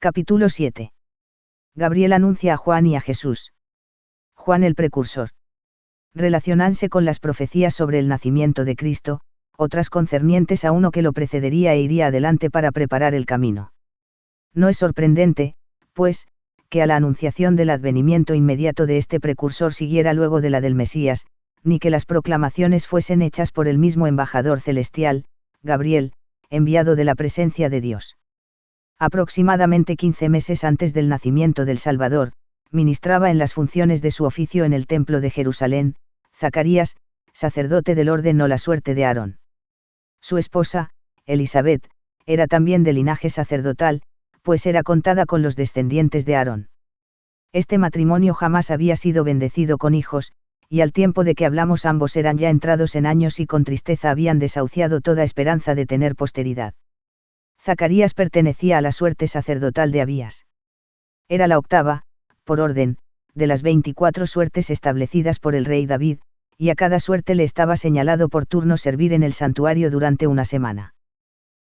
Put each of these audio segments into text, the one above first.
Capítulo 7. Gabriel anuncia a Juan y a Jesús. Juan el precursor. Relacionanse con las profecías sobre el nacimiento de Cristo, otras concernientes a uno que lo precedería e iría adelante para preparar el camino. No es sorprendente, pues, que a la anunciación del advenimiento inmediato de este precursor siguiera luego de la del Mesías, ni que las proclamaciones fuesen hechas por el mismo embajador celestial, Gabriel, enviado de la presencia de Dios. Aproximadamente 15 meses antes del nacimiento del Salvador, ministraba en las funciones de su oficio en el templo de Jerusalén, Zacarías, sacerdote del orden o la suerte de Aarón. Su esposa, Elisabet, era también de linaje sacerdotal, pues era contada con los descendientes de Aarón. Este matrimonio jamás había sido bendecido con hijos, y al tiempo de que hablamos ambos eran ya entrados en años y con tristeza habían desahuciado toda esperanza de tener posteridad. Zacarías pertenecía a la suerte sacerdotal de Abías. Era la octava, por orden, de las 24 suertes establecidas por el rey David, y a cada suerte le estaba señalado por turno servir en el santuario durante una semana.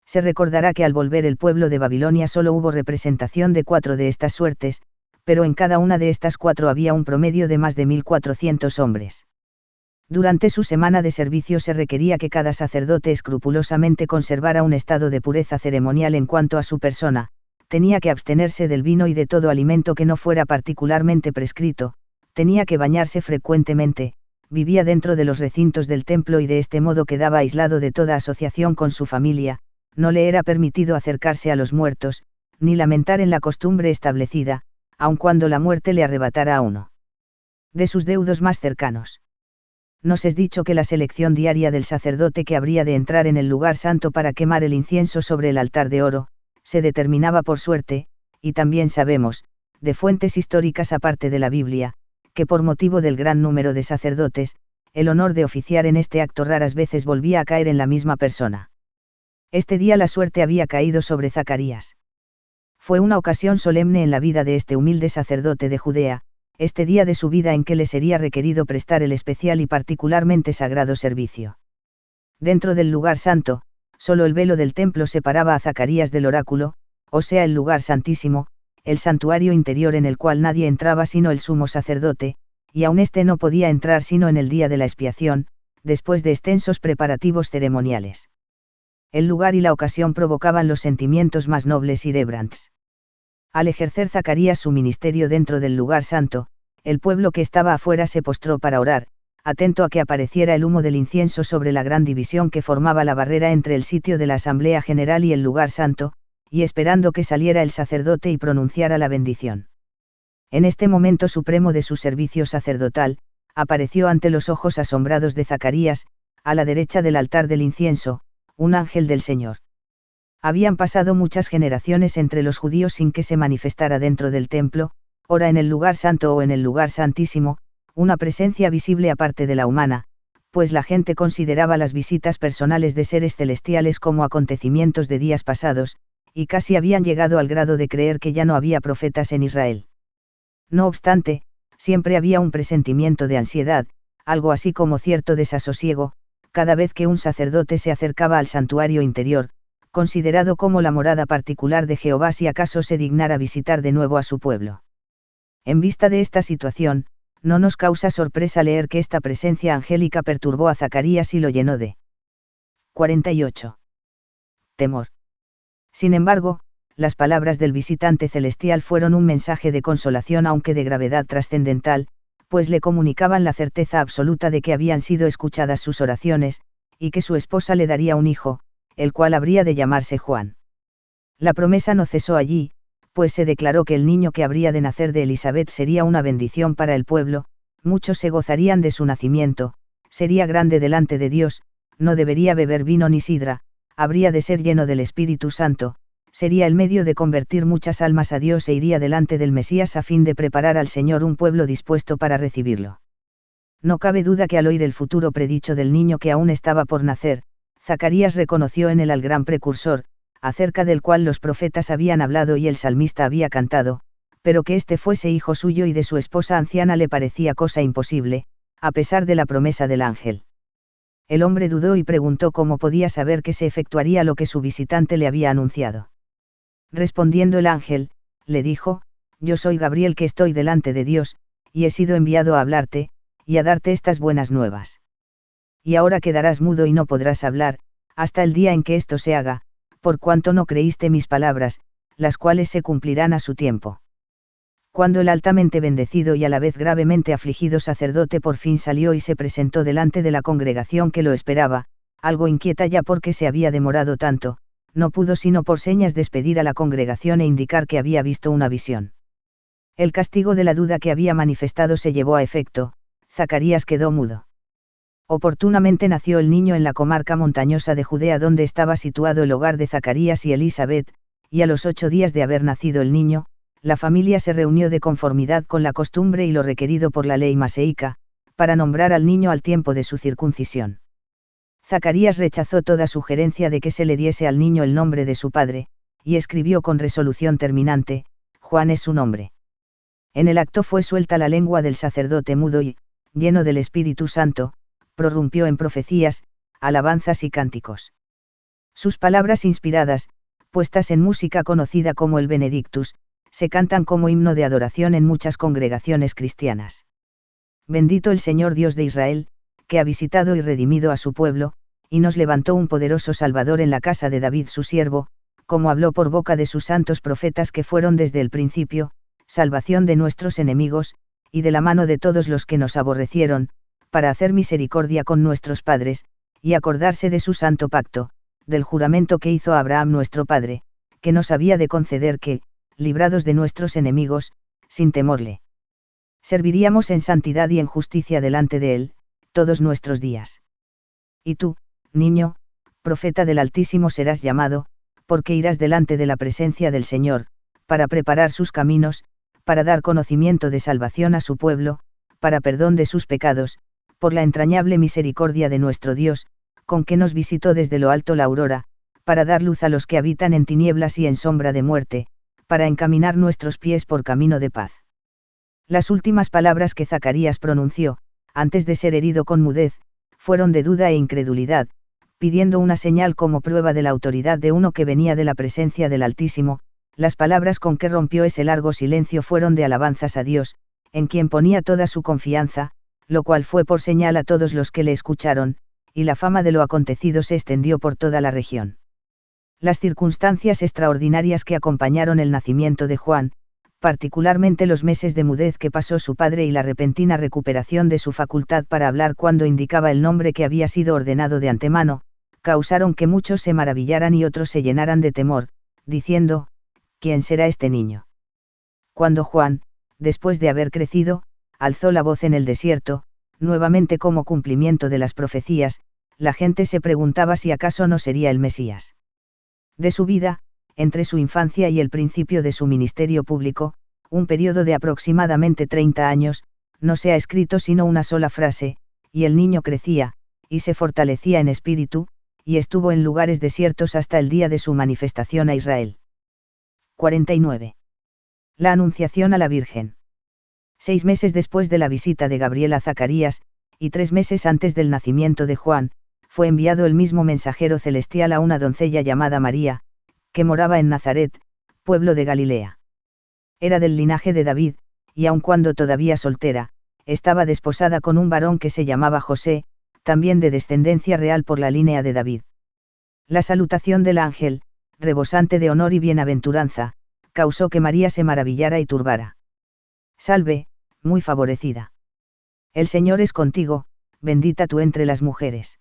Se recordará que al volver el pueblo de Babilonia solo hubo representación de 4 de estas suertes, pero en cada una de estas 4 había un promedio de más de 1400 hombres. Durante su semana de servicio se requería que cada sacerdote escrupulosamente conservara un estado de pureza ceremonial en cuanto a su persona, tenía que abstenerse del vino y de todo alimento que no fuera particularmente prescrito, tenía que bañarse frecuentemente, vivía dentro de los recintos del templo y de este modo quedaba aislado de toda asociación con su familia, no le era permitido acercarse a los muertos, ni lamentar en la costumbre establecida, aun cuando la muerte le arrebatara a uno de sus deudos más cercanos. Nos es dicho que la selección diaria del sacerdote que habría de entrar en el lugar santo para quemar el incienso sobre el altar de oro, se determinaba por suerte, y también sabemos, de fuentes históricas aparte de la Biblia, que por motivo del gran número de sacerdotes, el honor de oficiar en este acto raras veces volvía a caer en la misma persona. Este día la suerte había caído sobre Zacarías. Fue una ocasión solemne en la vida de este humilde sacerdote de Judea, este día de su vida en que le sería requerido prestar el especial y particularmente sagrado servicio. Dentro del lugar santo, solo el velo del templo separaba a Zacarías del oráculo, o sea el lugar santísimo, el santuario interior en el cual nadie entraba sino el sumo sacerdote, y aun éste no podía entrar sino en el día de la expiación, después de extensos preparativos ceremoniales. El lugar y la ocasión provocaban los sentimientos más nobles y rebrands. Al ejercer Zacarías su ministerio dentro del lugar santo, el pueblo que estaba afuera se postró para orar, atento a que apareciera el humo del incienso sobre la gran división que formaba la barrera entre el sitio de la Asamblea General y el lugar santo, y esperando que saliera el sacerdote y pronunciara la bendición. En este momento supremo de su servicio sacerdotal, apareció ante los ojos asombrados de Zacarías, a la derecha del altar del incienso, un ángel del Señor. Habían pasado muchas generaciones entre los judíos sin que se manifestara dentro del templo, ora en el lugar santo o en el lugar santísimo, una presencia visible aparte de la humana, pues la gente consideraba las visitas personales de seres celestiales como acontecimientos de días pasados, y casi habían llegado al grado de creer que ya no había profetas en Israel. No obstante, siempre había un presentimiento de ansiedad, algo así como cierto desasosiego, cada vez que un sacerdote se acercaba al santuario interior, considerado como la morada particular de Jehová si acaso se dignara visitar de nuevo a su pueblo. En vista de esta situación, no nos causa sorpresa leer que esta presencia angélica perturbó a Zacarías y lo llenó de 48. Temor. Sin embargo, las palabras del visitante celestial fueron un mensaje de consolación aunque de gravedad trascendental, pues le comunicaban la certeza absoluta de que habían sido escuchadas sus oraciones, y que su esposa le daría un hijo, el cual habría de llamarse Juan. La promesa no cesó allí, pues se declaró que el niño que habría de nacer de Elisabet sería una bendición para el pueblo, muchos se gozarían de su nacimiento, sería grande delante de Dios, no debería beber vino ni sidra, habría de ser lleno del Espíritu Santo, sería el medio de convertir muchas almas a Dios e iría delante del Mesías a fin de preparar al Señor un pueblo dispuesto para recibirlo. No cabe duda que al oír el futuro predicho del niño que aún estaba por nacer, Zacarías reconoció en él al gran precursor, acerca del cual los profetas habían hablado y el salmista había cantado, pero que éste fuese hijo suyo y de su esposa anciana le parecía cosa imposible, a pesar de la promesa del ángel. El hombre dudó y preguntó cómo podía saber que se efectuaría lo que su visitante le había anunciado. Respondiendo el ángel, le dijo, yo soy Gabriel que estoy delante de Dios, y he sido enviado a hablarte, y a darte estas buenas nuevas. Y ahora quedarás mudo y no podrás hablar, hasta el día en que esto se haga, por cuanto no creíste mis palabras, las cuales se cumplirán a su tiempo. Cuando el altamente bendecido y a la vez gravemente afligido sacerdote por fin salió y se presentó delante de la congregación que lo esperaba, algo inquieta ya porque se había demorado tanto, no pudo sino por señas despedir a la congregación e indicar que había visto una visión. El castigo de la duda que había manifestado se llevó a efecto, Zacarías quedó mudo. Oportunamente nació el niño en la comarca montañosa de Judea donde estaba situado el hogar de Zacarías y Elisabet, y a los 8 días de haber nacido el niño, la familia se reunió de conformidad con la costumbre y lo requerido por la ley maseica, para nombrar al niño al tiempo de su circuncisión. Zacarías rechazó toda sugerencia de que se le diese al niño el nombre de su padre, y escribió con resolución terminante, Juan es su nombre. En el acto fue suelta la lengua del sacerdote mudo y, lleno del Espíritu Santo, prorrumpió en profecías, alabanzas y cánticos. Sus palabras inspiradas, puestas en música conocida como el Benedictus, se cantan como himno de adoración en muchas congregaciones cristianas. Bendito el Señor Dios de Israel, que ha visitado y redimido a su pueblo, y nos levantó un poderoso Salvador en la casa de David su siervo, como habló por boca de sus santos profetas que fueron desde el principio, salvación de nuestros enemigos, y de la mano de todos los que nos aborrecieron, para hacer misericordia con nuestros padres, y acordarse de su santo pacto, del juramento que hizo a Abraham nuestro padre, que nos había de conceder que, librados de nuestros enemigos, sin temorle, serviríamos en santidad y en justicia delante de él, todos nuestros días. Y tú, niño, profeta del Altísimo serás llamado, porque irás delante de la presencia del Señor, para preparar sus caminos, para dar conocimiento de salvación a su pueblo, para perdón de sus pecados, por la entrañable misericordia de nuestro Dios, con que nos visitó desde lo alto la aurora, para dar luz a los que habitan en tinieblas y en sombra de muerte, para encaminar nuestros pies por camino de paz. Las últimas palabras que Zacarías pronunció, antes de ser herido con mudez, fueron de duda e incredulidad, pidiendo una señal como prueba de la autoridad de uno que venía de la presencia del Altísimo. Las palabras con que rompió ese largo silencio fueron de alabanzas a Dios, en quien ponía toda su confianza, lo cual fue por señal a todos los que le escucharon, y la fama de lo acontecido se extendió por toda la región. Las circunstancias extraordinarias que acompañaron el nacimiento de Juan, particularmente los meses de mudez que pasó su padre y la repentina recuperación de su facultad para hablar cuando indicaba el nombre que había sido ordenado de antemano, causaron que muchos se maravillaran y otros se llenaran de temor, diciendo, ¿quién será este niño? Cuando Juan, después de haber crecido, alzó la voz en el desierto, nuevamente como cumplimiento de las profecías, la gente se preguntaba si acaso no sería el Mesías. De su vida, entre su infancia y el principio de su ministerio público, un periodo de aproximadamente 30 años, no se ha escrito sino una sola frase, y el niño crecía, y se fortalecía en espíritu, y estuvo en lugares desiertos hasta el día de su manifestación a Israel. 49. La Anunciación a la Virgen. 6 meses después de la visita de Gabriel a Zacarías, y 3 meses antes del nacimiento de Juan, fue enviado el mismo mensajero celestial a una doncella llamada María, que moraba en Nazaret, pueblo de Galilea. Era del linaje de David, y aun cuando todavía soltera, estaba desposada con un varón que se llamaba José, también de descendencia real por la línea de David. La salutación del ángel, rebosante de honor y bienaventuranza, causó que María se maravillara y turbara. Salve, muy favorecida. El Señor es contigo, bendita tú entre las mujeres.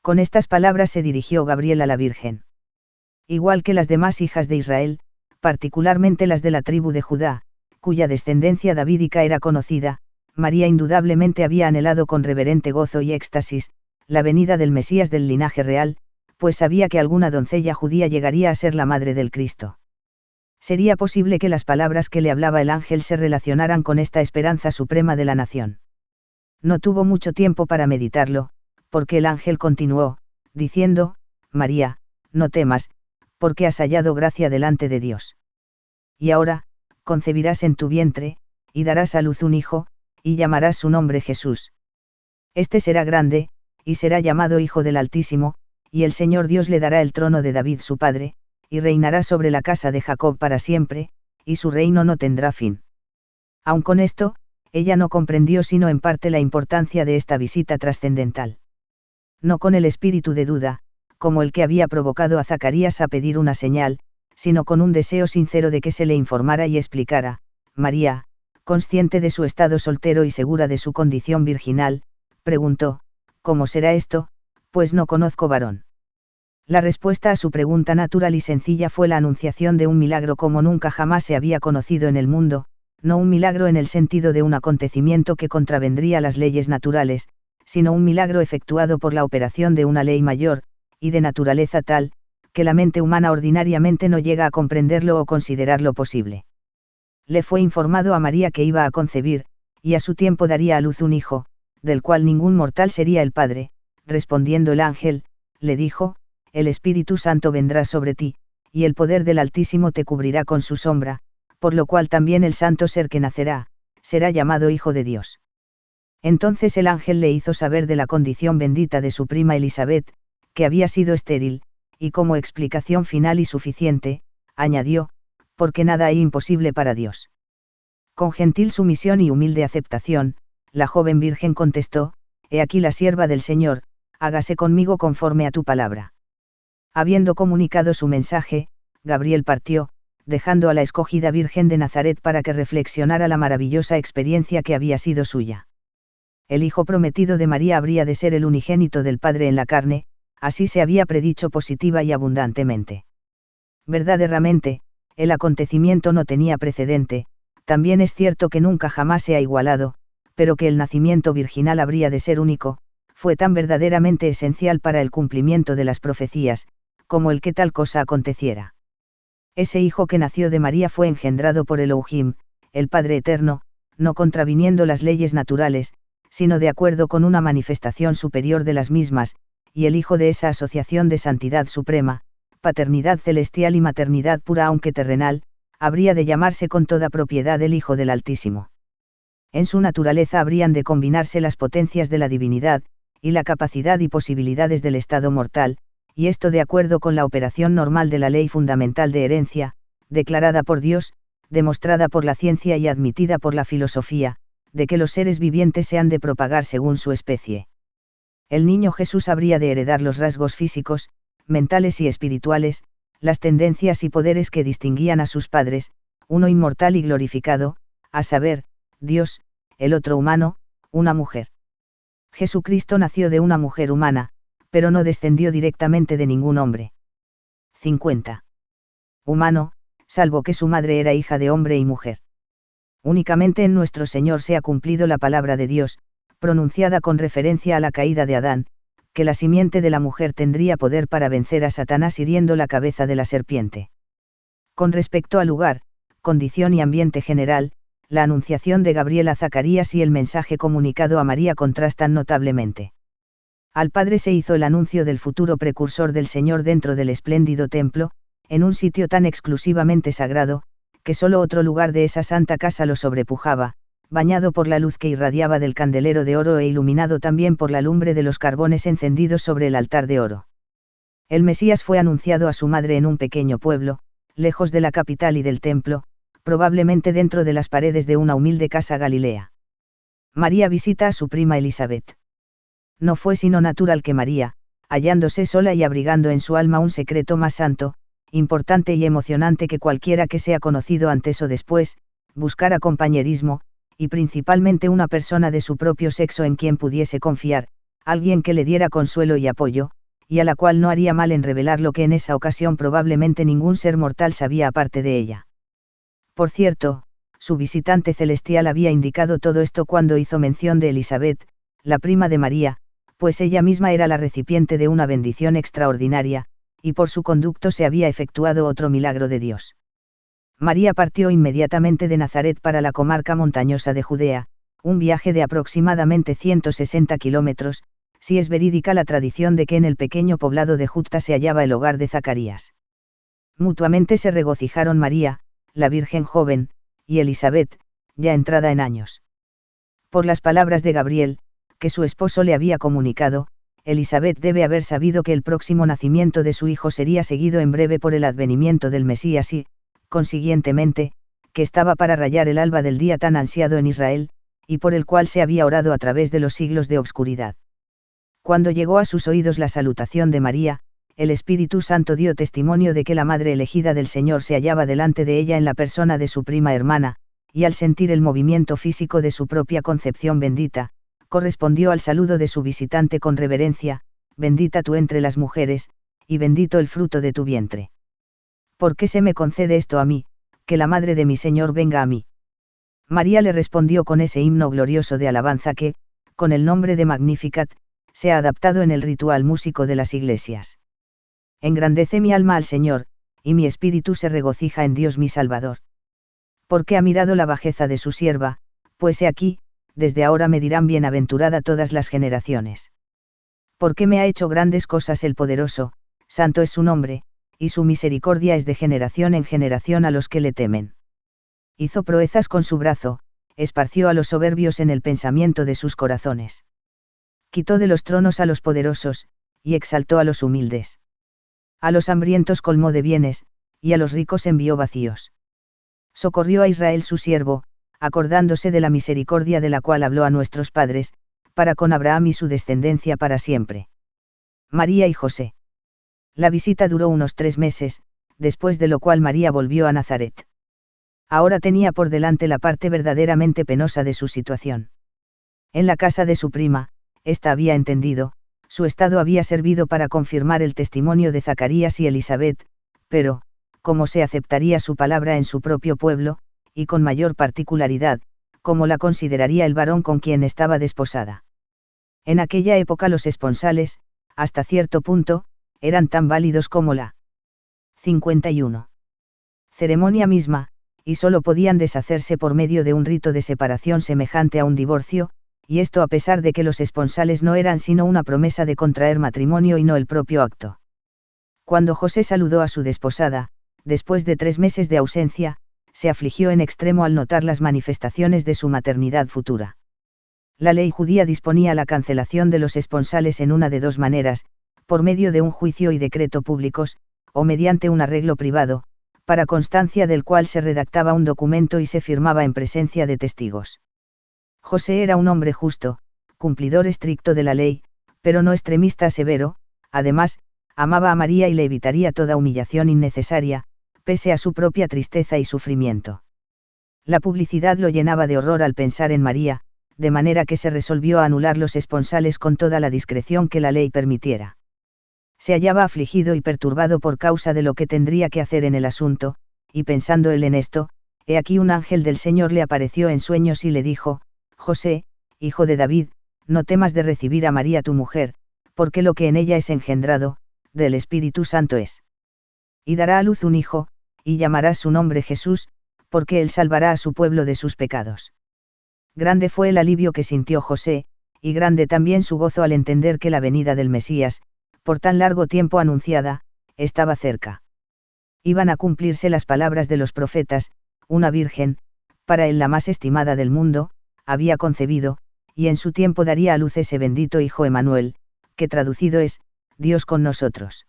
Con estas palabras se dirigió Gabriel a la Virgen. Igual que las demás hijas de Israel, particularmente las de la tribu de Judá, cuya descendencia davídica era conocida, María indudablemente había anhelado con reverente gozo y éxtasis, la venida del Mesías del linaje real, pues sabía que alguna doncella judía llegaría a ser la madre del Cristo. Sería posible que las palabras que le hablaba el ángel se relacionaran con esta esperanza suprema de la nación. No tuvo mucho tiempo para meditarlo, porque el ángel continuó, diciendo, María, no temas, porque has hallado gracia delante de Dios. Y ahora, concebirás en tu vientre, y darás a luz un hijo, y llamarás su nombre Jesús. Este será grande, y será llamado Hijo del Altísimo, y el Señor Dios le dará el trono de David su padre, y reinará sobre la casa de Jacob para siempre, y su reino no tendrá fin. Aun con esto, ella no comprendió sino en parte la importancia de esta visita trascendental. No con el espíritu de duda, como el que había provocado a Zacarías a pedir una señal, sino con un deseo sincero de que se le informara y explicara. María, consciente de su estado soltero y segura de su condición virginal, preguntó: ¿cómo será esto, pues no conozco varón? La respuesta a su pregunta natural y sencilla fue la anunciación de un milagro como nunca jamás se había conocido en el mundo, no un milagro en el sentido de un acontecimiento que contravendría las leyes naturales, sino un milagro efectuado por la operación de una ley mayor, y de naturaleza tal, que la mente humana ordinariamente no llega a comprenderlo o considerarlo posible. Le fue informado a María que iba a concebir, y a su tiempo daría a luz un hijo, del cual ningún mortal sería el padre. Respondiendo el ángel, le dijo: el Espíritu Santo vendrá sobre ti, y el poder del Altísimo te cubrirá con su sombra, por lo cual también el santo ser que nacerá, será llamado Hijo de Dios. Entonces el ángel le hizo saber de la condición bendita de su prima Elisabet, que había sido estéril, y como explicación final y suficiente, añadió: porque nada hay imposible para Dios. Con gentil sumisión y humilde aceptación, la joven virgen contestó: he aquí la sierva del Señor, hágase conmigo conforme a tu palabra. Habiendo comunicado su mensaje, Gabriel partió, dejando a la escogida Virgen de Nazaret para que reflexionara la maravillosa experiencia que había sido suya. El hijo prometido de María habría de ser el unigénito del Padre en la carne, así se había predicho positiva y abundantemente. Verdaderamente, el acontecimiento no tenía precedente, también es cierto que nunca jamás se ha igualado, pero que el nacimiento virginal habría de ser único, fue tan verdaderamente esencial para el cumplimiento de las profecías, como el que tal cosa aconteciera. Ese hijo que nació de María fue engendrado por Elohim, el Padre Eterno, no contraviniendo las leyes naturales, sino de acuerdo con una manifestación superior de las mismas, y el hijo de esa asociación de santidad suprema, paternidad celestial y maternidad pura aunque terrenal, habría de llamarse con toda propiedad el Hijo del Altísimo. En su naturaleza habrían de combinarse las potencias de la divinidad, y la capacidad y posibilidades del estado mortal, y esto de acuerdo con la operación normal de la ley fundamental de herencia, declarada por Dios, demostrada por la ciencia y admitida por la filosofía, de que los seres vivientes se han de propagar según su especie. El niño Jesús habría de heredar los rasgos físicos, mentales y espirituales, las tendencias y poderes que distinguían a sus padres, uno inmortal y glorificado, a saber, Dios, el otro humano, una mujer. Jesucristo nació de una mujer humana, pero no descendió directamente de ningún hombre. 50. Humano, salvo que su madre era hija de hombre y mujer. Únicamente en nuestro Señor se ha cumplido la palabra de Dios, pronunciada con referencia a la caída de Adán, que la simiente de la mujer tendría poder para vencer a Satanás hiriendo la cabeza de la serpiente. Con respecto al lugar, condición y ambiente general, la anunciación de Gabriel a Zacarías y el mensaje comunicado a María contrastan notablemente. Al Padre se hizo el anuncio del futuro precursor del Señor dentro del espléndido templo, en un sitio tan exclusivamente sagrado, que solo otro lugar de esa santa casa lo sobrepujaba, bañado por la luz que irradiaba del candelero de oro e iluminado también por la lumbre de los carbones encendidos sobre el altar de oro. El Mesías fue anunciado a su madre en un pequeño pueblo, lejos de la capital y del templo, probablemente dentro de las paredes de una humilde casa galilea. María visita a su prima Elisabet. No fue sino natural que María, hallándose sola y abrigando en su alma un secreto más santo, importante y emocionante que cualquiera que sea conocido antes o después, buscara compañerismo, y principalmente una persona de su propio sexo en quien pudiese confiar, alguien que le diera consuelo y apoyo, y a la cual no haría mal en revelar lo que en esa ocasión probablemente ningún ser mortal sabía aparte de ella. Por cierto, su visitante celestial había indicado todo esto cuando hizo mención de Elisabet, la prima de María, pues ella misma era la recipiente de una bendición extraordinaria, y por su conducto se había efectuado otro milagro de Dios. María partió inmediatamente de Nazaret para la comarca montañosa de Judea, un viaje de aproximadamente 160 kilómetros, si es verídica la tradición de que en el pequeño poblado de Jutta se hallaba el hogar de Zacarías. Mutuamente se regocijaron María, la Virgen joven, y Elisabet, ya entrada en años. Por las palabras de Gabriel, que su esposo le había comunicado, Elisabet debe haber sabido que el próximo nacimiento de su hijo sería seguido en breve por el advenimiento del Mesías y, consiguientemente, que estaba para rayar el alba del día tan ansiado en Israel, y por el cual se había orado a través de los siglos de obscuridad. Cuando llegó a sus oídos la salutación de María, el Espíritu Santo dio testimonio de que la madre elegida del Señor se hallaba delante de ella en la persona de su prima hermana, y al sentir el movimiento físico de su propia concepción bendita, correspondió al saludo de su visitante con reverencia: bendita tú entre las mujeres, y bendito el fruto de tu vientre. ¿Por qué se me concede esto a mí, que la madre de mi Señor venga a mí? María le respondió con ese himno glorioso de alabanza que, con el nombre de Magnificat, se ha adaptado en el ritual músico de las iglesias. Engrandece mi alma al Señor, y mi espíritu se regocija en Dios mi Salvador. Porque ha mirado la bajeza de su sierva, pues he aquí, desde ahora me dirán bienaventurada todas las generaciones. Porque me ha hecho grandes cosas el poderoso, santo es su nombre, y su misericordia es de generación en generación a los que le temen. Hizo proezas con su brazo, esparció a los soberbios en el pensamiento de sus corazones. Quitó de los tronos a los poderosos, y exaltó a los humildes. A los hambrientos colmó de bienes, y a los ricos envió vacíos. Socorrió a Israel su siervo, acordándose de la misericordia de la cual habló a nuestros padres, para con Abraham y su descendencia para siempre. María y José. La visita duró unos 3 meses, después de lo cual María volvió a Nazaret. Ahora tenía por delante la parte verdaderamente penosa de su situación. En la casa de su prima, ésta había entendido, su estado había servido para confirmar el testimonio de Zacarías y Elisabet, pero, cómo se aceptaría su palabra en su propio pueblo, y con mayor particularidad, cómo la consideraría el varón con quien estaba desposada. En aquella época los esponsales, hasta cierto punto, eran tan válidos como la 51. Ceremonia misma, y sólo podían deshacerse por medio de un rito de separación semejante a un divorcio, y esto a pesar de que los esponsales no eran sino una promesa de contraer matrimonio y no el propio acto. Cuando José saludó a su desposada, después de 3 meses de ausencia, se afligió en extremo al notar las manifestaciones de su maternidad futura. La ley judía disponía la cancelación de los esponsales en una de 2 maneras, por medio de un juicio y decreto públicos, o mediante un arreglo privado, para constancia del cual se redactaba un documento y se firmaba en presencia de testigos. José era un hombre justo, cumplidor estricto de la ley, pero no extremista severo. Además, amaba a María y le evitaría toda humillación innecesaria, pese a su propia tristeza y sufrimiento. La publicidad lo llenaba de horror al pensar en María, de manera que se resolvió a anular los esponsales con toda la discreción que la ley permitiera. Se hallaba afligido y perturbado por causa de lo que tendría que hacer en el asunto, y pensando él en esto, he aquí un ángel del Señor le apareció en sueños y le dijo: José, hijo de David, no temas de recibir a María tu mujer, porque lo que en ella es engendrado, del Espíritu Santo es. Y dará a luz un hijo, y llamarás su nombre Jesús, porque él salvará a su pueblo de sus pecados. Grande fue el alivio que sintió José, y grande también su gozo al entender que la venida del Mesías, por tan largo tiempo anunciada, estaba cerca. Iban a cumplirse las palabras de los profetas: una virgen, para él la más estimada del mundo, había concebido, y en su tiempo daría a luz ese bendito Hijo Emanuel, que traducido es, Dios con nosotros.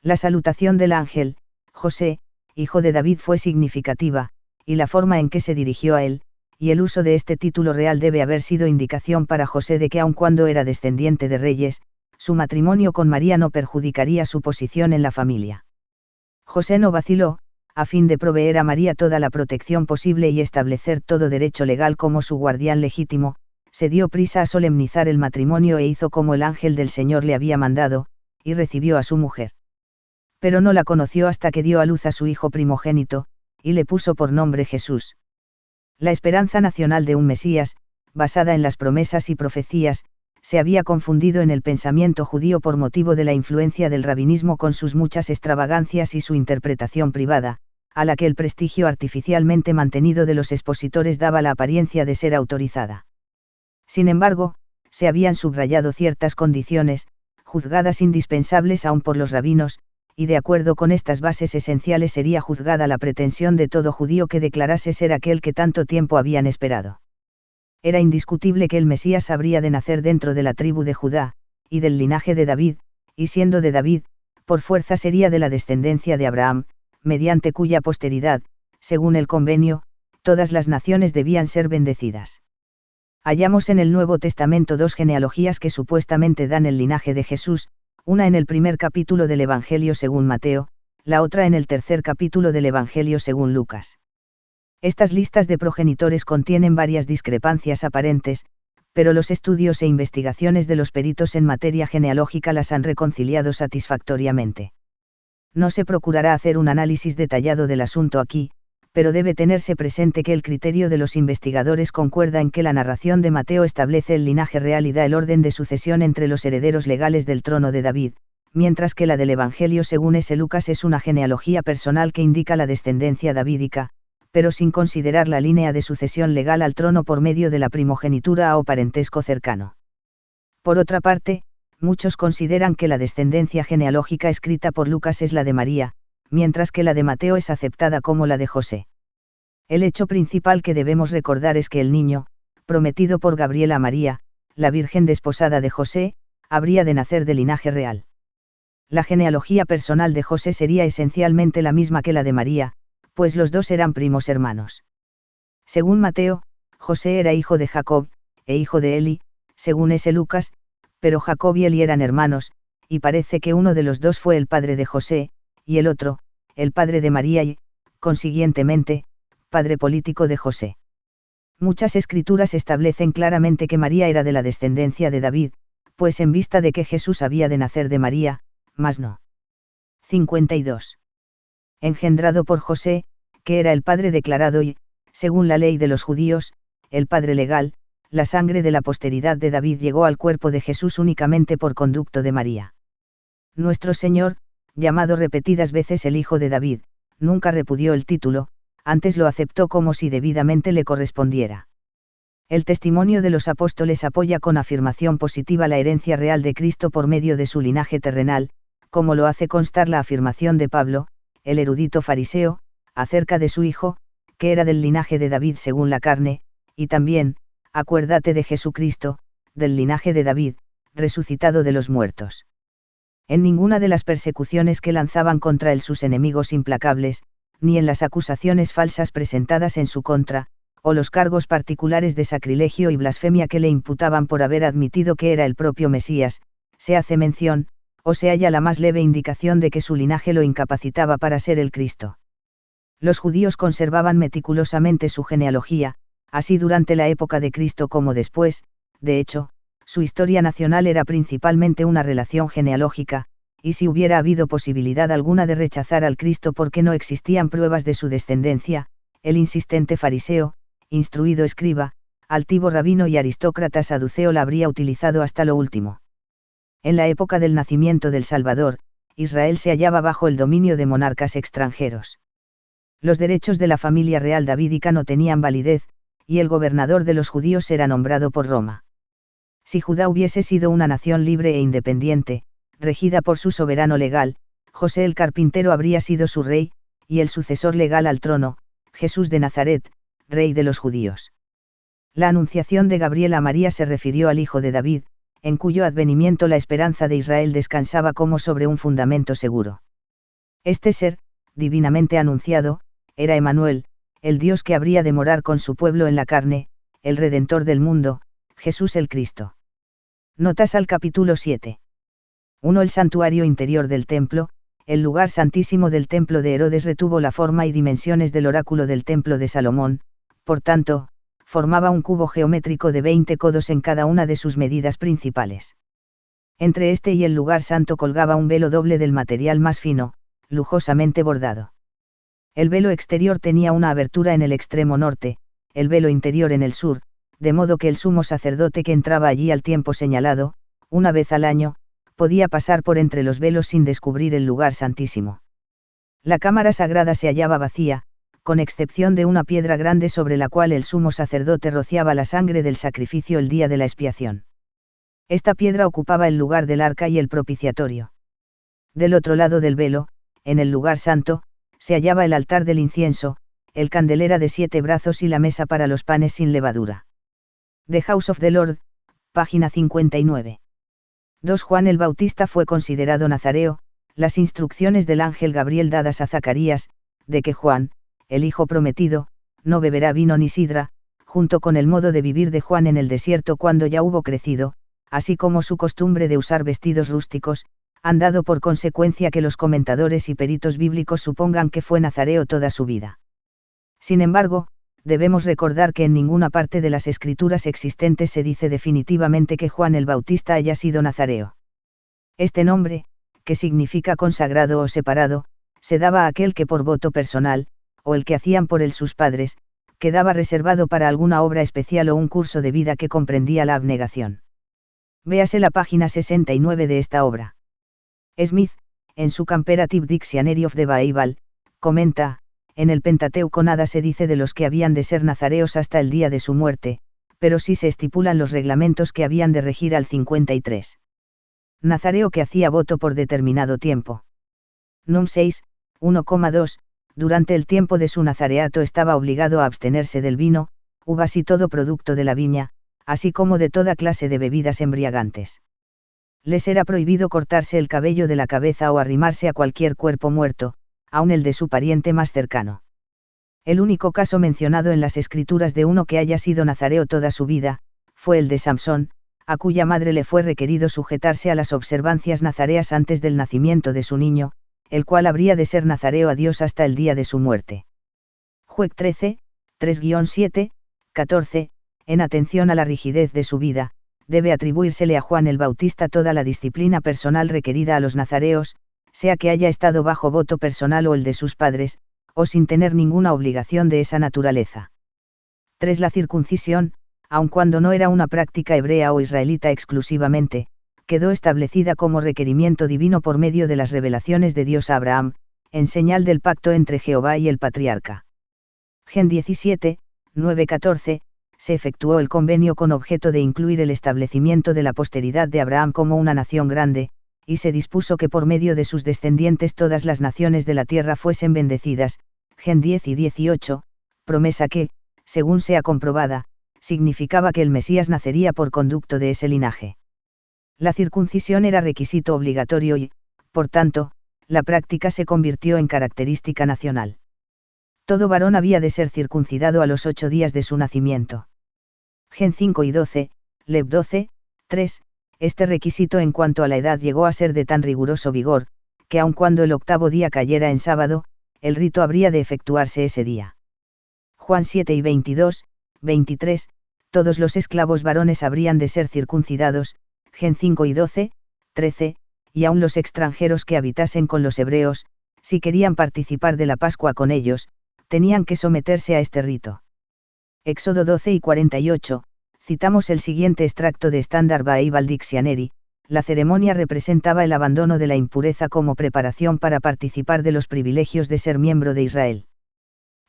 La salutación del ángel, José, hijo de David, fue significativa, y la forma en que se dirigió a él, y el uso de este título real debe haber sido indicación para José de que aun cuando era descendiente de reyes, su matrimonio con María no perjudicaría su posición en la familia. José no vaciló, a fin de proveer a María toda la protección posible y establecer todo derecho legal como su guardián legítimo, se dio prisa a solemnizar el matrimonio e hizo como el ángel del Señor le había mandado, y recibió a su mujer. Pero no la conoció hasta que dio a luz a su hijo primogénito, y le puso por nombre Jesús. La esperanza nacional de un Mesías, basada en las promesas y profecías, se había confundido en el pensamiento judío por motivo de la influencia del rabinismo con sus muchas extravagancias y su interpretación privada, a la que el prestigio artificialmente mantenido de los expositores daba la apariencia de ser autorizada. Sin embargo, se habían subrayado ciertas condiciones, juzgadas indispensables aún por los rabinos, y de acuerdo con estas bases esenciales sería juzgada la pretensión de todo judío que declarase ser aquel que tanto tiempo habían esperado. Era indiscutible que el Mesías habría de nacer dentro de la tribu de Judá, y del linaje de David, y siendo de David, por fuerza sería de la descendencia de Abraham, mediante cuya posteridad, Según el convenio, todas las naciones debían ser bendecidas. Hallamos en el Nuevo Testamento dos genealogías que supuestamente dan el linaje de Jesús, una en el primer capítulo del Evangelio según Mateo, la otra en el tercer capítulo del Evangelio según Lucas. Estas listas de progenitores contienen varias discrepancias aparentes, pero los estudios e investigaciones de los peritos en materia genealógica las han reconciliado satisfactoriamente. No se procurará hacer un análisis detallado del asunto aquí, pero debe tenerse presente que el criterio de los investigadores concuerda en que la narración de Mateo establece el linaje real y da el orden de sucesión entre los herederos legales del trono de David, mientras que la del Evangelio según S. Lucas es una genealogía personal que indica la descendencia davídica, pero sin considerar la línea de sucesión legal al trono por medio de la primogenitura o parentesco cercano. Por otra parte, muchos consideran que la descendencia genealógica escrita por Lucas es la de María, mientras que la de Mateo es aceptada como la de José. El hecho principal que debemos recordar es que el niño, prometido por Gabriel a María, la Virgen desposada de José, habría de nacer de linaje real. La genealogía personal de José sería esencialmente la misma que la de María, pues los dos eran primos hermanos. Según Mateo, José era hijo de Jacob, e hijo de Eli, según S. Lucas, pero Jacob y Eli eran hermanos, y parece que uno de los dos fue el padre de José, y el otro, el padre de María y, consiguientemente, padre político de José. Muchas escrituras establecen claramente que María era de la descendencia de David, pues en vista de que Jesús había de nacer de María, mas no. 52. Engendrado por José, que era el padre declarado y, según la ley de los judíos, el padre legal, la sangre de la posteridad de David llegó al cuerpo de Jesús únicamente por conducto de María. Nuestro Señor, llamado repetidas veces el Hijo de David, nunca repudió el título, antes lo aceptó como si debidamente le correspondiera. El testimonio de los apóstoles apoya con afirmación positiva la herencia real de Cristo por medio de su linaje terrenal, como lo hace constar la afirmación de Pablo, el erudito fariseo, acerca de su hijo, que era del linaje de David según la carne, y también, acuérdate de Jesucristo, del linaje de David, resucitado de los muertos. En ninguna de las persecuciones que lanzaban contra él sus enemigos implacables, ni en las acusaciones falsas presentadas en su contra, o los cargos particulares de sacrilegio y blasfemia que le imputaban por haber admitido que era el propio Mesías, se hace mención, o se halla la más leve indicación de que su linaje lo incapacitaba para ser el Cristo. Los judíos conservaban meticulosamente su genealogía, así durante la época de Cristo como después, de hecho, su historia nacional era principalmente una relación genealógica, y si hubiera habido posibilidad alguna de rechazar al Cristo porque no existían pruebas de su descendencia, el insistente fariseo, instruido escriba, altivo rabino y aristócrata saduceo la habría utilizado hasta lo último. En la época del nacimiento del Salvador, Israel se hallaba bajo el dominio de monarcas extranjeros. Los derechos de la familia real davídica no tenían validez, y el gobernador de los judíos era nombrado por Roma. Si Judá hubiese sido una nación libre e independiente, regida por su soberano legal, José el carpintero habría sido su rey, y el sucesor legal al trono, Jesús de Nazaret, rey de los judíos. La anunciación de Gabriel a María se refirió al hijo de David, en cuyo advenimiento la esperanza de Israel descansaba como sobre un fundamento seguro. Este ser, divinamente anunciado, era Emmanuel, el Dios que habría de morar con su pueblo en la carne, el Redentor del mundo, Jesús el Cristo. Notas al capítulo 7. 1. El santuario interior del templo, el lugar santísimo del templo de Herodes retuvo la forma y dimensiones del oráculo del templo de Salomón, por tanto, formaba un cubo geométrico de 20 codos en cada una de sus medidas principales. Entre este y el lugar santo colgaba un velo doble del material más fino, lujosamente bordado. El velo exterior tenía una abertura en el extremo norte, el velo interior en el sur, de modo que el sumo sacerdote que entraba allí al tiempo señalado, una vez al año, podía pasar por entre los velos sin descubrir el lugar santísimo. La cámara sagrada se hallaba vacía, con excepción de una piedra grande sobre la cual el sumo sacerdote rociaba la sangre del sacrificio el día de la expiación. Esta piedra ocupaba el lugar del arca y el propiciatorio. Del otro lado del velo, en el lugar santo, se hallaba el altar del incienso, el candelera de 7 brazos y la mesa para los panes sin levadura. The House of the Lord, página 59. 2. Juan el Bautista fue considerado nazareo, las instrucciones del ángel Gabriel dadas a Zacarías, de que Juan, el hijo prometido, no beberá vino ni sidra, junto con el modo de vivir de Juan en el desierto cuando ya hubo crecido, así como su costumbre de usar vestidos rústicos, han dado por consecuencia que los comentadores y peritos bíblicos supongan que fue nazareo toda su vida. Sin embargo, debemos recordar que en ninguna parte de las escrituras existentes se dice definitivamente que Juan el Bautista haya sido nazareo. Este nombre, que significa consagrado o separado, se daba a aquel que por voto personal, o el que hacían por él sus padres, quedaba reservado para alguna obra especial o un curso de vida que comprendía la abnegación. Véase la página 69 de esta obra. Smith, en su Comparative Dictionary of the Bible, comenta, en el Pentateuco nada se dice de los que habían de ser nazareos hasta el día de su muerte, pero sí se estipulan los reglamentos que habían de regir al 53. Nazareo que hacía voto por determinado tiempo. Num 6, 1,2, durante el tiempo de su nazareato estaba obligado a abstenerse del vino, uvas y todo producto de la viña, así como de toda clase de bebidas embriagantes. Les era prohibido cortarse el cabello de la cabeza o arrimarse a cualquier cuerpo muerto, aun el de su pariente más cercano. El único caso mencionado en las escrituras de uno que haya sido nazareo toda su vida, fue el de Samsón, a cuya madre le fue requerido sujetarse a las observancias nazareas antes del nacimiento de su niño, el cual habría de ser nazareo a Dios hasta el día de su muerte. Juec 13, 3-7, 14, en atención a la rigidez de su vida, debe atribuírsele a Juan el Bautista toda la disciplina personal requerida a los nazareos, sea que haya estado bajo voto personal o el de sus padres, o sin tener ninguna obligación de esa naturaleza. 3. La circuncisión, aun cuando no era una práctica hebrea o israelita exclusivamente, quedó establecida como requerimiento divino por medio de las revelaciones de Dios a Abraham, en señal del pacto entre Jehová y el patriarca. Gen 17, 9-14, se efectuó el convenio con objeto de incluir el establecimiento de la posteridad de Abraham como una nación grande, y se dispuso que por medio de sus descendientes todas las naciones de la tierra fuesen bendecidas, Gen 10 y 18, promesa que, según sea comprobada, significaba que el Mesías nacería por conducto de ese linaje. La circuncisión era requisito obligatorio y, por tanto, la práctica se convirtió en característica nacional. Todo varón había de ser circuncidado a los 8 días de su nacimiento. Gen 5 y 12, Lev 12, 3, este requisito en cuanto a la edad llegó a ser de tan riguroso vigor, que aun cuando el 8º día cayera en sábado, el rito habría de efectuarse ese día. Juan 7 y 22, 23, todos los esclavos varones habrían de ser circuncidados, Gen 5 y 12, 13, y aun los extranjeros que habitasen con los hebreos, si querían participar de la Pascua con ellos, tenían que someterse a este rito. Éxodo 12 y 48, citamos el siguiente extracto de Standard Bible Dictionary: la ceremonia representaba el abandono de la impureza como preparación para participar de los privilegios de ser miembro de Israel.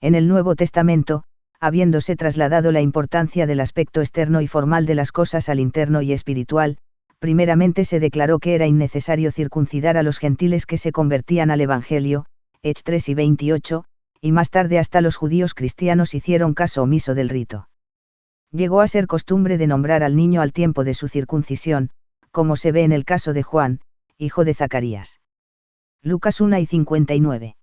En el Nuevo Testamento, habiéndose trasladado la importancia del aspecto externo y formal de las cosas al interno y espiritual, primeramente se declaró que era innecesario circuncidar a los gentiles que se convertían al Evangelio, Hechos 3 y 28, y más tarde hasta los judíos cristianos hicieron caso omiso del rito. Llegó a ser costumbre de nombrar al niño al tiempo de su circuncisión, como se ve en el caso de Juan, hijo de Zacarías. Lucas 1 y 59.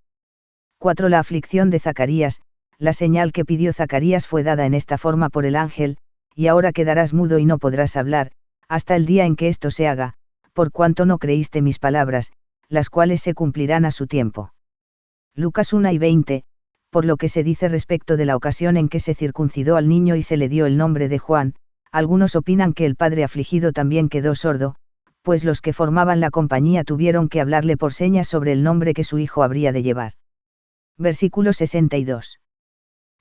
4. La aflicción de Zacarías, la señal que pidió Zacarías fue dada en esta forma por el ángel: y ahora quedarás mudo y no podrás hablar, hasta el día en que esto se haga, por cuanto no creíste mis palabras, las cuales se cumplirán a su tiempo. Lucas 1 y 20, por lo que se dice respecto de la ocasión en que se circuncidó al niño y se le dio el nombre de Juan, algunos opinan que el padre afligido también quedó sordo, pues los que formaban la compañía tuvieron que hablarle por señas sobre el nombre que su hijo habría de llevar. Versículo 62.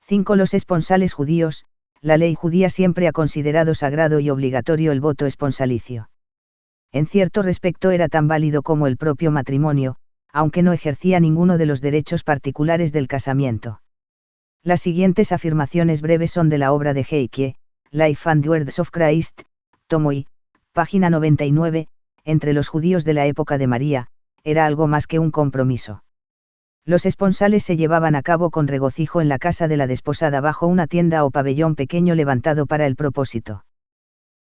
5. Los esponsales judíos, la ley judía siempre ha considerado sagrado y obligatorio el voto esponsalicio. En cierto respecto era tan válido como el propio matrimonio, aunque no ejercía ninguno de los derechos particulares del casamiento. Las siguientes afirmaciones breves son de la obra de Heike, Life and Words of Christ, tomo I, página 99, entre los judíos de la época de María, era algo más que un compromiso. Los esponsales se llevaban a cabo con regocijo en la casa de la desposada bajo una tienda o pabellón pequeño levantado para el propósito.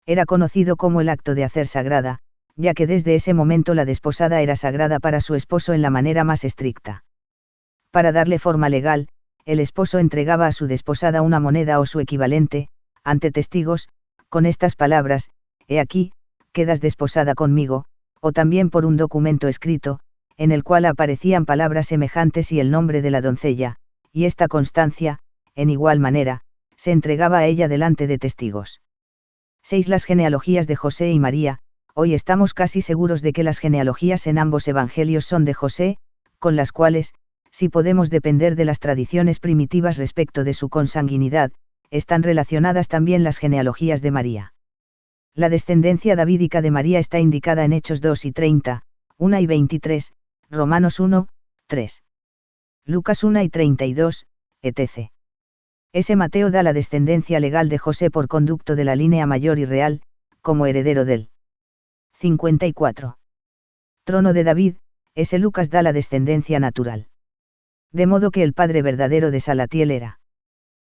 Era conocido como el acto de hacer sagrada, ya que desde ese momento la desposada era sagrada para su esposo en la manera más estricta. Para darle forma legal, el esposo entregaba a su desposada una moneda o su equivalente, ante testigos, con estas palabras: «He aquí, quedas desposada conmigo», o también por un documento escrito, en el cual aparecían palabras semejantes y el nombre de la doncella, y esta constancia, en igual manera, se entregaba a ella delante de testigos. 6. Las genealogías de José y María. Hoy estamos casi seguros de que las genealogías en ambos evangelios son de José, con las cuales, si podemos depender de las tradiciones primitivas respecto de su consanguinidad, están relacionadas también las genealogías de María. La descendencia davídica de María está indicada en Hechos 2 y 30, 1 y 23, Romanos 1, 3. Lucas 1 y 32, etc. Ese Mateo da la descendencia legal de José por conducto de la línea mayor y real, como heredero del 54. Trono de David. Ese Lucas da la descendencia natural. De modo que el padre verdadero de Salatiel era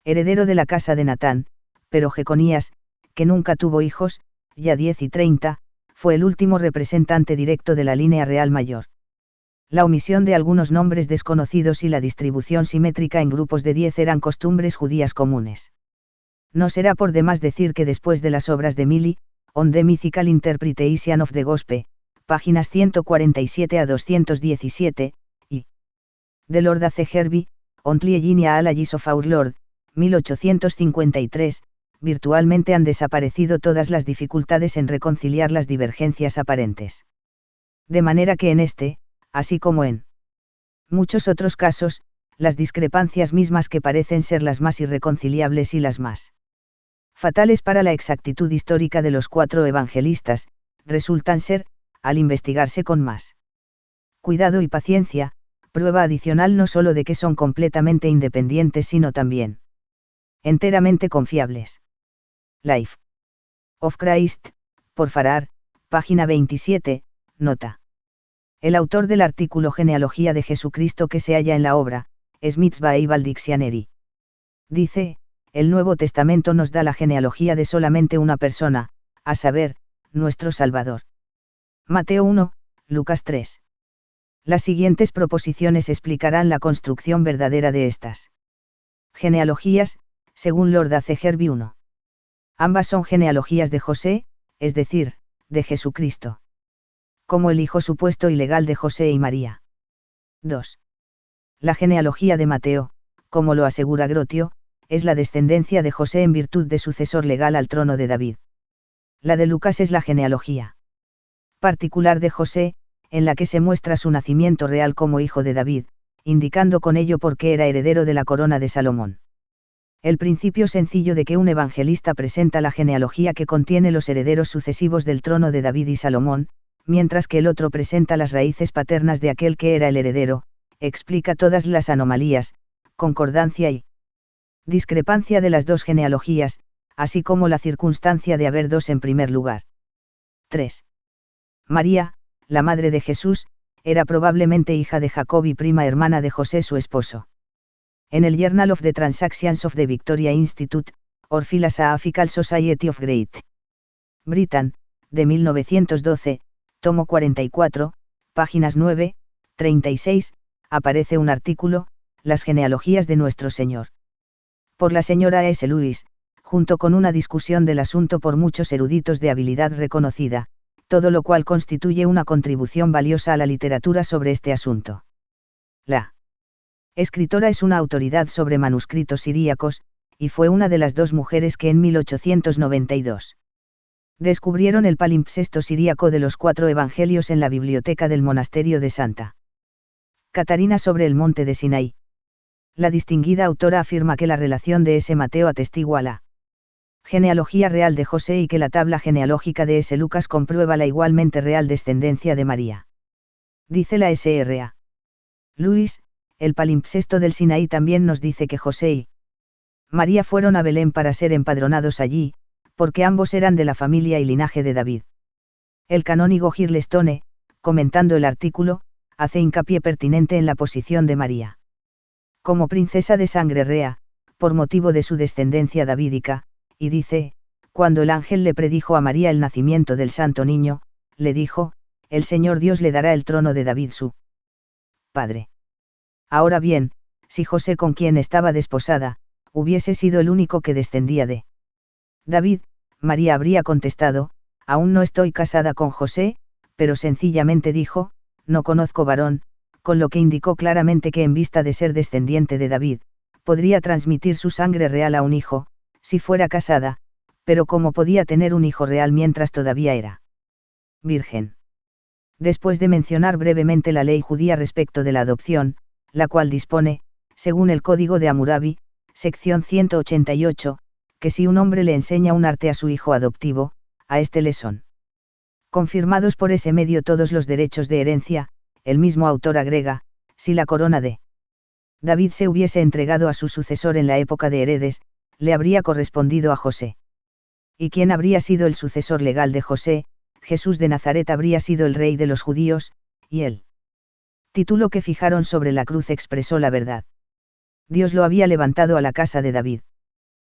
heredero de la casa de Natán, pero Jeconías, que nunca tuvo hijos, ya 10 y 30, fue el último representante directo de la línea real mayor. La omisión de algunos nombres desconocidos y la distribución simétrica en grupos de 10 eran costumbres judías comunes. No será por demás decir que después de las obras de Milly, On the Mythical Interpretation of the Gospel, páginas 147 a 217, y de Lord A. C. Hervey, On the Genealogies of Our Lord, 1853, virtualmente han desaparecido todas las dificultades en reconciliar las divergencias aparentes. De manera que en este, así como en muchos otros casos, las discrepancias mismas que parecen ser las más irreconciliables y las más fatales para la exactitud histórica de los 4 evangelistas, resultan ser, al investigarse con más cuidado y paciencia, prueba adicional no solo de que son completamente independientes sino también enteramente confiables. Life of Christ, por Farrar, página 27, nota. El autor del artículo Genealogía de Jesucristo que se halla en la obra, Smith's Bible Dictionary. Dice: el Nuevo Testamento nos da la genealogía de solamente una persona, a saber, nuestro Salvador. Mateo 1, Lucas 3. Las siguientes proposiciones explicarán la construcción verdadera de estas genealogías, según Lord A. C. Hervey 1. Ambas son genealogías de José, es decir, de Jesucristo. Como el hijo supuesto y legal de José y María. 2. La genealogía de Mateo, como lo asegura Grotio, es la descendencia de José en virtud de sucesor legal al trono de David. La de Lucas es la genealogía particular de José, en la que se muestra su nacimiento real como hijo de David, indicando con ello por qué era heredero de la corona de Salomón. El principio sencillo de que un evangelista presenta la genealogía que contiene los herederos sucesivos del trono de David y Salomón, mientras que el otro presenta las raíces paternas de aquel que era el heredero, explica todas las anomalías, concordancia y discrepancia de las dos genealogías, así como la circunstancia de haber dos en primer lugar. 3. María, la madre de Jesús, era probablemente hija de Jacob y prima hermana de José su esposo. En el Journal of the Transactions of the Victoria Institute, or Philosophical Society of Great Britain, de 1912, tomo 44, páginas 9, 36, aparece un artículo, Las genealogías de nuestro Señor. Por la señora S. Lewis, junto con una discusión del asunto por muchos eruditos de habilidad reconocida, todo lo cual constituye una contribución valiosa a la literatura sobre este asunto. La escritora es una autoridad sobre manuscritos siríacos, y fue una de las dos mujeres que en 1892 descubrieron el palimpsesto siríaco de los 4 evangelios en la biblioteca del monasterio de Santa Catarina sobre el monte de Sinaí. La distinguida autora afirma que la relación de ese Mateo atestigua la genealogía real de José y que la tabla genealógica de ese Lucas comprueba la igualmente real descendencia de María. Dice la S.R.A. Lewis, el palimpsesto del Sinaí también nos dice que José y María fueron a Belén para ser empadronados allí, porque ambos eran de la familia y linaje de David. El canónigo Girlestone, comentando el artículo, hace hincapié pertinente en la posición de María como princesa de sangre rea, por motivo de su descendencia davídica, y dice: cuando el ángel le predijo a María el nacimiento del santo niño, le dijo: el Señor Dios le dará el trono de David su padre. Ahora bien, si José, con quien estaba desposada, hubiese sido el único que descendía de David, María habría contestado: aún no estoy casada con José, pero sencillamente dijo: no conozco varón, con lo que indicó claramente que en vista de ser descendiente de David, podría transmitir su sangre real a un hijo, si fuera casada, pero ¿cómo podía tener un hijo real mientras todavía era virgen? Después de mencionar brevemente la ley judía respecto de la adopción, la cual dispone, según el Código de Hammurabi, sección 188, que si un hombre le enseña un arte a su hijo adoptivo, a este le son confirmados por ese medio todos los derechos de herencia. El mismo autor agrega: si la corona de David se hubiese entregado a su sucesor en la época de Heredes, le habría correspondido a José. ¿Y quién habría sido el sucesor legal de José? Jesús de Nazaret habría sido el rey de los judíos, y el título que fijaron sobre la cruz expresó la verdad. Dios lo había levantado a la casa de David.